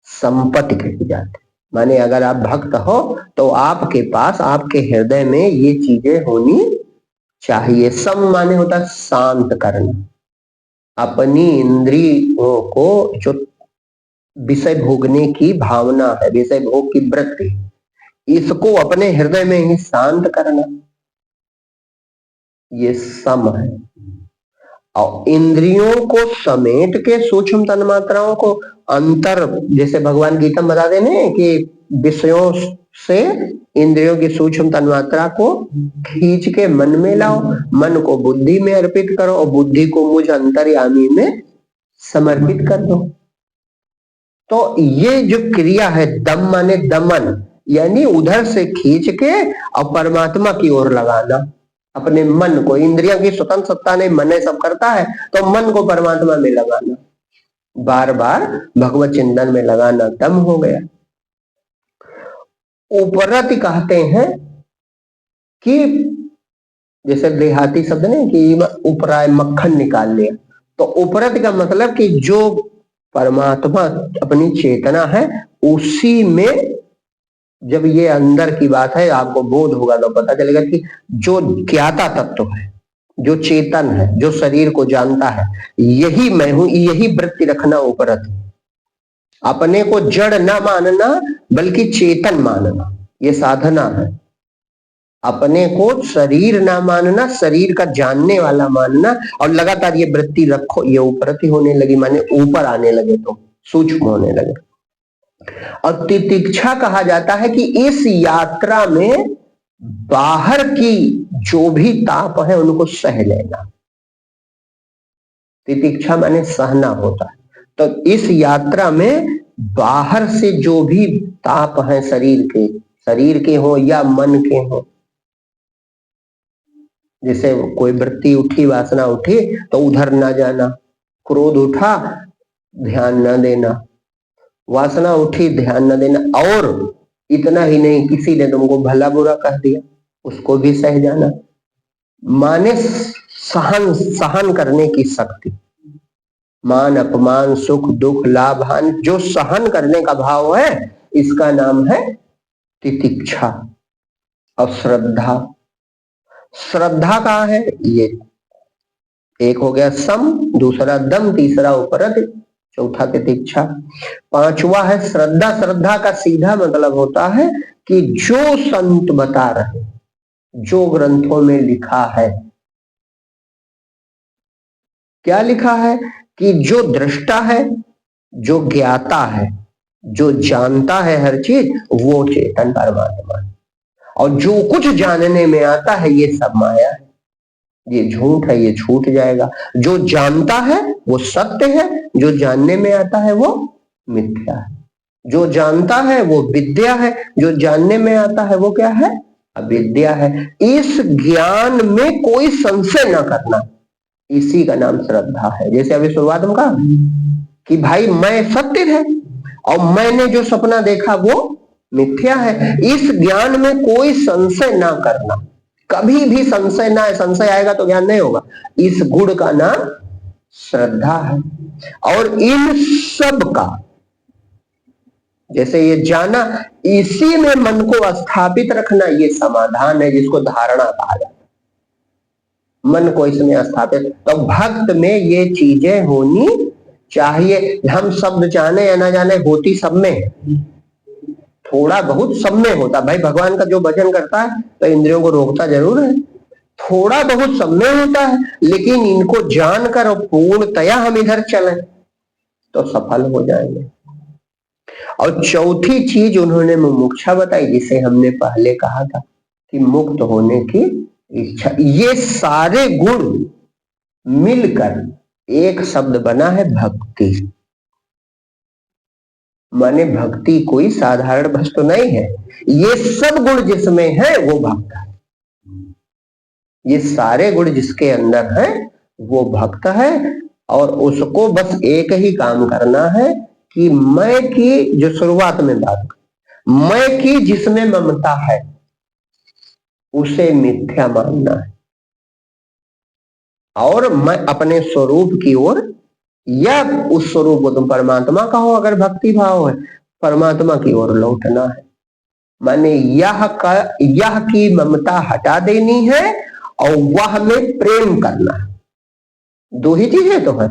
A: संपत्ति कही जाती है। माने अगर आप भक्त हो तो आपके पास, आपके हृदय में ये चीजें होनी चाहिए। सम माने होता है शांत करना, अपनी इंद्रियों को, जो विषय भोगने की भावना है, विषय भोग की वृत्ति, इसको अपने हृदय में ही शांत करना, ये सम है। और इंद्रियों को समेट के सूक्ष्म तन्मात्राओं को अंतर, जैसे भगवान गीता में बता देने कि विषयों से इंद्रियों की सूक्ष्म तन्मात्रा को खींच के मन में लाओ, मन को बुद्धि में अर्पित करो, और बुद्धि को मुझ अंतर्यामी में समर्पित कर दो। तो ये जो क्रिया है, दम माने दमन, यानी उधर से खींच के और परमात्मा की ओर लगाना अपने मन को। इंद्रियों की स्वतंत्र सत्ता नहीं, मन सब करता है, तो मन को परमात्मा में लगाना, बार बार भगवत चिंतन में लगाना, दम हो गया। उपरति कहते हैं कि जैसे देहाती शब्द नहीं कि उपराय मक्खन निकाल लिया, तो उपरति का मतलब कि जो परमात्मा अपनी चेतना है उसी में, जब ये अंदर की बात है, आपको बोध होगा तो पता चलेगा कि जो ज्ञाता तत्व है, जो चेतन है, जो शरीर को जानता है, यही मैं हूं, यही वृत्ति रखना उपरति। अपने को जड़ ना मानना बल्कि चेतन मानना, ये साधना है। अपने को शरीर ना मानना, शरीर का जानने वाला मानना, और लगातार ये वृत्ति रखो, ये उपरति होने लगी, माने ऊपर आने लगे, तो सूक्ष्म होने लगे। और तितिक्षा कहा जाता है कि इस यात्रा में बाहर की जो भी ताप है उनको सह लेना। तितिक्षा माने सहना होता है। तो इस यात्रा में बाहर से जो भी ताप है शरीर के हो या मन के हो, जैसे कोई वृत्ति उठी, वासना उठी तो उधर ना जाना, क्रोध उठा ध्यान न देना, वासना उठी ध्यान न देना, और इतना ही नहीं किसी ने तुमको भला बुरा कह दिया उसको भी सह जाना। माने सहन, सहन करने की शक्ति, मान अपमान सुख दुख लाभ हानि, जो सहन करने का भाव है इसका नाम है तितिक्षा। और श्रद्धा, श्रद्धा कहाँ है? ये एक हो गया सम, दूसरा दम, तीसरा उपरत, चौथा तितिक्षा, पांचवा है श्रद्धा। श्रद्धा का सीधा मतलब होता है कि जो संत बता रहे, जो ग्रंथों में लिखा है, क्या लिखा है कि जो दृष्टा है, जो ज्ञाता है, जो जानता है हर चीज, वो चेतन परमात्मा है। और जो कुछ जानने में आता है ये सब माया है, ये झूठ है, ये छूट जाएगा। जो जानता है वो सत्य है, जो जानने में आता है वो मिथ्या है। जो जानता है वो विद्या है, जो जानने में आता है वो क्या है? अविद्या है। इस ज्ञान में कोई संशय न करना, इसी का नाम श्रद्धा है। जैसे अभी शुरुआत में कहा कि भाई मैं सत्य है और मैंने जो सपना देखा वो मिथ्या है, इस ज्ञान में कोई संशय ना करना, कभी भी संशय ना, संशय आएगा तो ज्ञान नहीं होगा। इस गुण का नाम श्रद्धा है। और इन सब का जैसे ये जाना, इसी में मन को स्थापित रखना, ये समाधान है जिसको धारणा कहा जाता है। मन को इसमें स्थापित, तो भक्त में ये चीजें होनी चाहिए। हम शब्द जाने या ना जाने, होती सब में, थोड़ा बहुत सब में होता। भाई भगवान का जो भजन करता है तो इंद्रियों को रोकता जरूर है, थोड़ा बहुत सब में होता है, लेकिन इनको जानकर और पूर्णतया हम इधर चलें तो सफल हो जाएंगे। और चौथी चीज उन्होंने मुमुक्षा बताई, जिसे हमने पहले कहा था कि मुक्त होने की इच्छा। ये सारे गुण मिलकर एक शब्द बना है भक्ति। माने भक्ति कोई साधारण वस्तु नहीं है, ये सब गुण जिसमें है वो भक्त है। ये सारे गुण जिसके अंदर है वो भक्त है। और उसको बस एक ही काम करना है कि मैं की, जो शुरुआत में बात, मैं की जिसमें ममता है उसे मिथ्या मानना है, और मैं अपने स्वरूप की ओर, या उस स्वरूप को तुम परमात्मा का हो अगर भक्ति भाव है, परमात्मा की ओर लौटना है। माने यह की ममता हटा देनी है और वह में प्रेम करना है। दो ही चीजें तो है।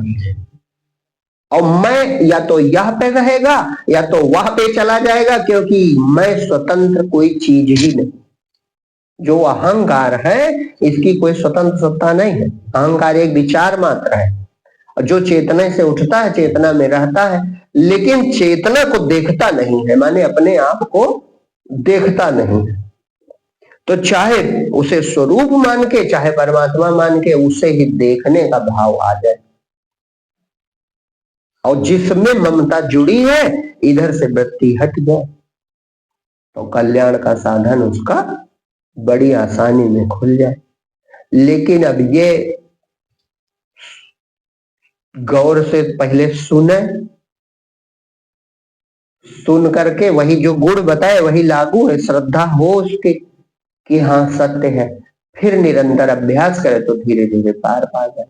A: और मैं या तो यह पे रहेगा या तो वह पे चला जाएगा, क्योंकि मैं स्वतंत्र कोई चीज ही नहीं। जो अहंकार है इसकी कोई स्वतंत्र सत्ता नहीं है, अहंकार एक विचार मात्र है। और जो चेतना से उठता है चेतना में रहता है, लेकिन चेतना को देखता नहीं है, माने अपने आप को देखता नहीं है। तो चाहे उसे स्वरूप मान के चाहे परमात्मा मान के उसे ही देखने का भाव आ जाए। और जिसमें ममता जुड़ी है इधर से वृत्ति हट जाए तो कल्याण का साधन उसका बड़ी आसानी में खुल जाए। लेकिन अब ये गौर से पहले सुने, सुन करके वही जो गुण बताए वही लागू है, श्रद्धा हो उसके कि हाँ सत्य है, फिर निरंतर अभ्यास करे तो धीरे धीरे पार पा जाए।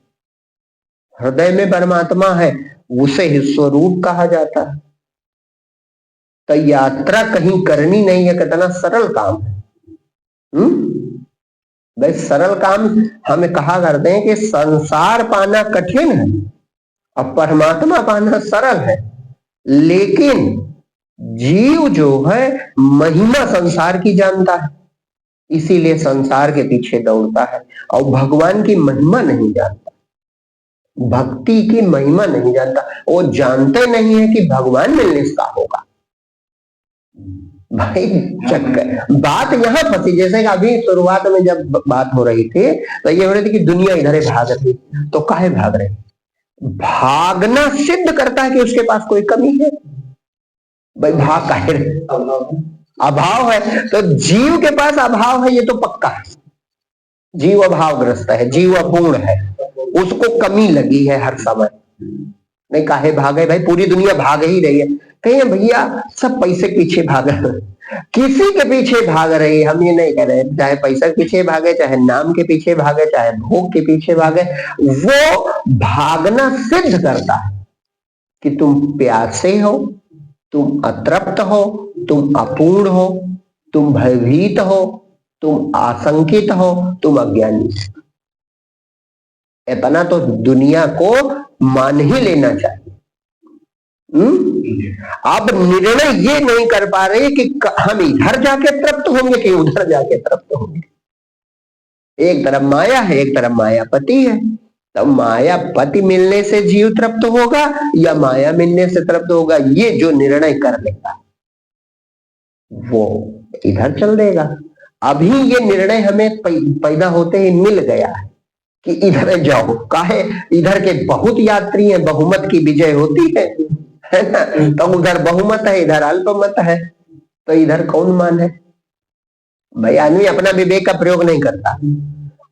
A: हृदय में परमात्मा है, उसे ही स्वरूप कहा जाता है। तो यात्रा कहीं करनी नहीं है, कितना सरल काम है। भाई सरल काम हमें कहा करते हैं कि संसार पाना कठिन है और परमात्मा पाना सरल है। लेकिन जीव जो है महिमा संसार की जानता है, इसीलिए संसार के पीछे दौड़ता है और भगवान की महिमा नहीं जानता, भक्ति की महिमा नहीं जानता। वो जानते नहीं है कि भगवान मिलने का होगा। भाई चक्कर बात यहां फंसी। जैसे कि अभी शुरुआत में जब बात हो रही थी तो ये हो रही थी कि दुनिया इधर भाग रही, तो काहे भाग रही? भागना सिद्ध करता है कि उसके पास कोई कमी है। भाई भाग काहे रहे? अभाव है। तो जीव के पास अभाव है ये तो पक्का है, जीव भावग्रस्त है, जीव अपूर्ण है, उसको कमी लगी है हर समय। नहीं काहे भागे भाई, पूरी दुनिया भाग ही रही है। कहीं भैया सब पैसे पीछे भाग रहे, किसी के पीछे भाग रही है, हम ये नहीं कह रहे चाहे पैसा के पीछे भागे, चाहे नाम के पीछे भागे, चाहे भोग के पीछे भागे। वो भागना सिद्ध करता है कि तुम प्यासे हो, तुम अतृप्त हो, तुम अपूर्ण हो, तुम भयभीत हो, तुम आशंकित हो, तुम अज्ञानी। इतना तो दुनिया को मान ही लेना चाहिए। अब निर्णय ये नहीं कर पा रहे कि हम इधर जाके तृप्त होंगे कि उधर जाके तृप्त होंगे। एक तरफ माया है, एक तरफ मायापति है। तो मायापति मिलने से जीव तृप्त होगा या माया मिलने से तृप्त होगा, ये जो निर्णय कर लेगा वो इधर चल देगा। अभी ये निर्णय हमें पैदा होते ही मिल गया है कि इधर जाओ, काहे इधर के बहुत यात्री हैं, बहुमत की विजय होती है ना। तो उधर बहुमत है, इधर अल्पमत है, तो इधर कौन मान है भाई। आदमी अपना विवेक का प्रयोग नहीं करता,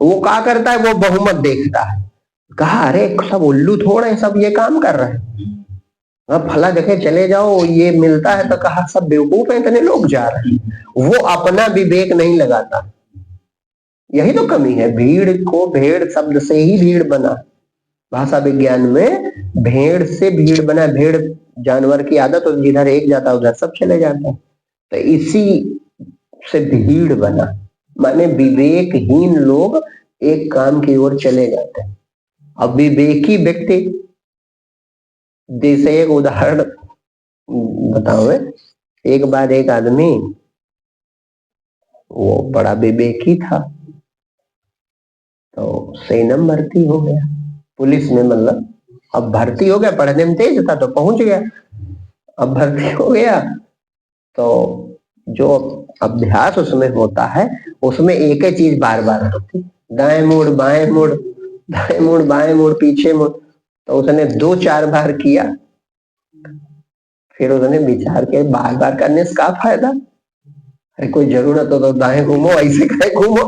A: वो क्या करता है, वो बहुमत देखता है। कहा अरे सब उल्लू थोड़े, सब ये काम कर रहे हैं, फला जगह चले जाओ ये मिलता है, तो कहा सब बेवकूफ है, इतने लोग जा रहे हैं। वो अपना विवेक नहीं लगाता। यही तो कमी है। भीड़ को भेड़ शब्द से ही भीड़ बना, भाषा विज्ञान में भेड़ से भीड़ बना। भेड़ जानवर की आदत, और जिधर एक जाता है उधर सब चले जाते हैं, तो इसी से भीड़ बना। माने विवेकहीन लोग एक काम की ओर चले जाते हैं। अब विवेकी व्यक्ति, जैसे एक उदाहरण बताओ, एक बार एक आदमी वो बड़ा विवेकी था, तो सेनम भर्ती हो गया पुलिस में। मतलब अब भर्ती हो गया, पढ़ने में तेज था तो पहुंच गया। अब भर्ती हो गया तो जो अभ्यास उसमें होता है, उसमें एक ही चीज बार बार होती, दाएं मुड़ बाएं मुड़, दाएं मुड़ बाएं मुड़, पीछे मुड़। तो उसने 2-4 बार किया, फिर उसने विचार किया बार बार करने से क्या फायदा है, कोई जरूरत हो तो दाएं घूमो, ऐसे कहे घूमो।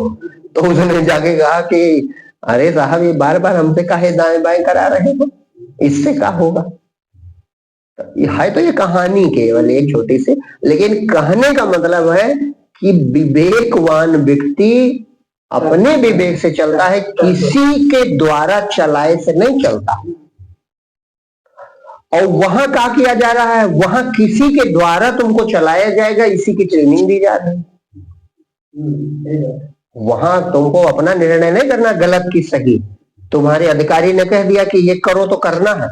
A: तो उसने जाके कहा कि अरे साहब ये बार बार हमसे काहे दाएं बाएं करा रहे हो, इससे क्या होगा। तो ये कहानी केवल एक छोटी सी, लेकिन कहने का मतलब है कि विवेकवान व्यक्ति अपने विवेक से चलता है, किसी के द्वारा चलाए से नहीं चलता। और वहां क्या किया जा रहा है, वहां किसी के द्वारा तुमको चलाया जाएगा, इसी की ट्रेनिंग दी जा रही है। वहां तुमको अपना निर्णय नहीं करना गलत की सही। तुम्हारे अधिकारी ने कह दिया कि ये करो तो करना है,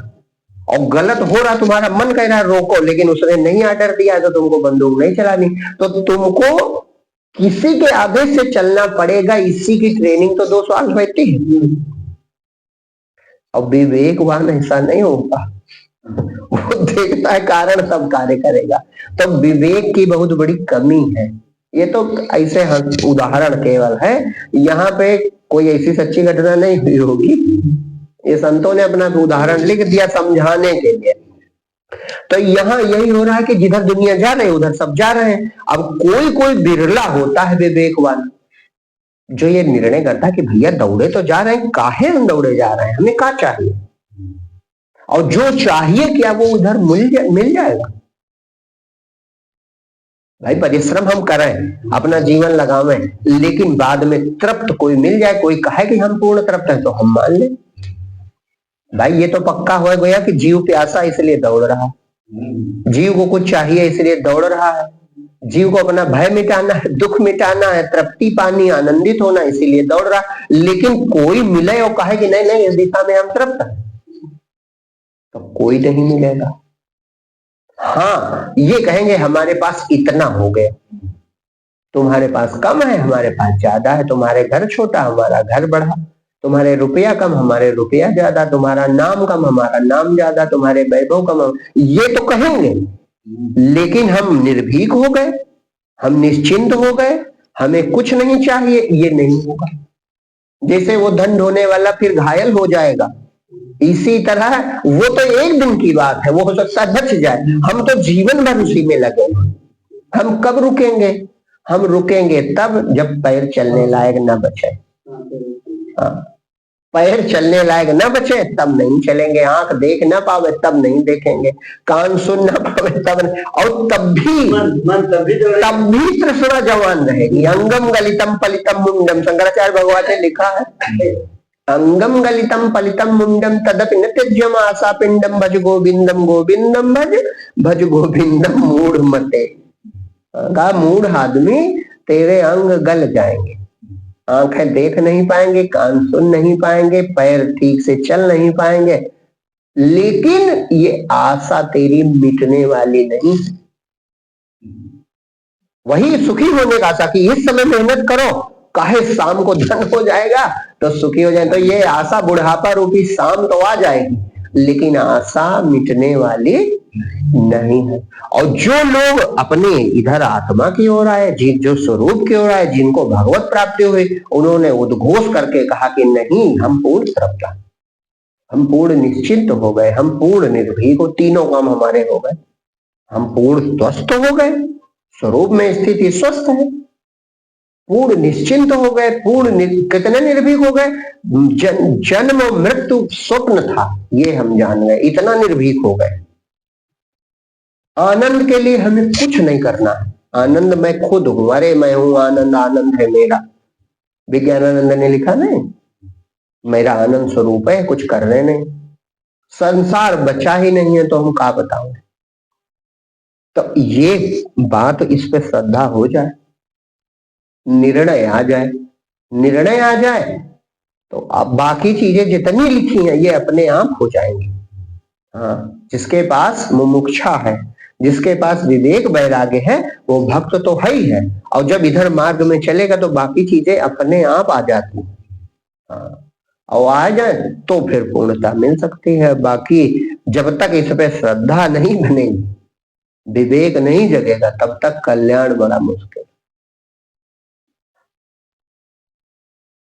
A: और गलत हो रहा, तुम्हारा मन कह रहा है रोको, लेकिन उसने नहीं आर्डर दिया तो तुमको बंदूक नहीं चलानी। तो तुमको किसी के आदेश से चलना पड़ेगा, इसी की ट्रेनिंग तो 2 साल रहती है। और विवेकवान ऐसा नहीं होगा, वो देखता है कारण तब कार्य करेगा। तो विवेक की बहुत बड़ी कमी है। ये तो ऐसे उदाहरण केवल है, यहाँ पे कोई ऐसी सच्ची घटना नहीं हुई होगी, ये संतों ने अपना उदाहरण लिख दिया समझाने के लिए। तो यहाँ यही हो रहा है कि जिधर दुनिया जा रही है उधर सब जा रहे हैं। अब कोई कोई बिरला होता है विवेकवान जो ये निर्णय करता है कि भैया दौड़े तो जा रहे हैं, काहे हम दौड़े जा रहे हैं, हमें क्या चाहिए, और जो चाहिए क्या वो उधर मिल जाएगा। भाई परिश्रम हम करें, अपना जीवन लगावें, लेकिन बाद में तृप्त कोई मिल जाए, कोई कहे कि हम पूर्ण तृप्त है तो हम मान ले। भाई ये तो पक्का हो गया कि जीव प्यासा इसलिए दौड़ रहा, जीव को कुछ चाहिए इसलिए दौड़ रहा है, जीव को अपना भय मिटाना है, दुख मिटाना है, तृप्ति पानी, आनंदित होना, इसीलिए दौड़ रहा। लेकिन कोई मिले और कहे कि नहीं नहीं इस दिशा में हम तृप्त हैं, तो कोई नहीं मिलेगा। हाँ ये कहेंगे हमारे पास इतना हो गया, तुम्हारे पास कम है हमारे पास ज्यादा है, तुम्हारे घर छोटा हमारा घर बड़ा, तुम्हारे रुपया कम हमारे रुपया ज्यादा, तुम्हारा नाम कम हमारा नाम ज्यादा, तुम्हारे वैभव कम, ये तो कहेंगे। लेकिन हम निर्भीक हो गए, हम निश्चिंत हो गए, हमें कुछ नहीं चाहिए, ये नहीं होगा। जैसे वो धन ढोने वाला फिर घायल हो जाएगा, इसी तरह वो तो एक दिन की बात है, वो हो सकता है बच जाए, हम तो जीवन भर उसी में लगे। हम कब रुकेंगे, हम रुकेंगे तब जब पैर चलने लायक न बचे। हाँ, पैर चलने लायक न बचे तब नहीं चलेंगे, आंख देख ना पावे तब नहीं देखेंगे, कान सुन ना पावे तब नहीं, और तब भी तृष्णा जवान रहेगी। अंगम गलितम पलितम मुंडम, शंकराचार्य भगवान ने लिखा है, अंगम गलितम पलितम मुंडम तदपि न त्यज्यम आशा पिंडम भज गोविंदम गोविंदम भज भज गोविंदम मूढ़ मते। मूढ़ आदमी तेरे अंग गल जाएंगे, आंखें देख नहीं पाएंगे, कान सुन नहीं पाएंगे, पैर ठीक से चल नहीं पाएंगे, लेकिन ये आशा तेरी मिटने वाली नहीं। वही सुखी होने का आशा कि इस समय मेहनत करो, काहे शाम को धन हो जाएगा तो सुखी हो जाए, तो ये आशा बुढ़ापा रूपी शाम तो आ जाएगी, लेकिन आशा मिटने वाली नहीं है। और जो लोग अपने इधर आत्मा की ओर आए, जो स्वरूप की ओर आए, जिनको भगवत प्राप्ति हुई, उन्होंने उद्घोष करके कहा कि नहीं, हम पूर्ण श्रद्धा, हम पूर्ण निश्चिंत हो गए, हम पूर्ण निर्भीक हो, तीनों काम हमारे हो गए, हम पूर्ण स्वस्थ हो गए, स्वरूप में स्थिति स्वस्थ है, पूर्ण निश्चिंत हो गए, कितने निर्भीक हो गए, जन्म मृत्यु स्वप्न था ये हम जान गए, इतना निर्भीक हो गए। आनंद के लिए हमें कुछ नहीं करना है, आनंद मैं खुद हूं, अरे मैं हूं आनंद, आनंद है मेरा। विज्ञानानंद ने लिखा नहीं, मेरा आनंद स्वरूप है, कुछ करने नहीं, संसार बचा ही नहीं है तो हम क्या बताओ। तो ये बात, इस पे श्रद्धा हो जाए, निर्णय आ जाए, निर्णय आ जाए तो अब बाकी चीजें जितनी लिखी हैं ये अपने आप हो जाएंगी। हाँ, जिसके पास मुमुक्षा है, जिसके पास विवेक वैराग्य है, वो भक्त तो है ही है, और जब इधर मार्ग में चलेगा तो बाकी चीजें अपने आप आ जाती हैं। हाँ, और आ जाए तो फिर पूर्णता मिल सकती है। बाकी जब तक इस पे श्रद्धा नहीं बनेगी, विवेक नहीं जगेगा, तब तक कल्याण बड़ा मुश्किल।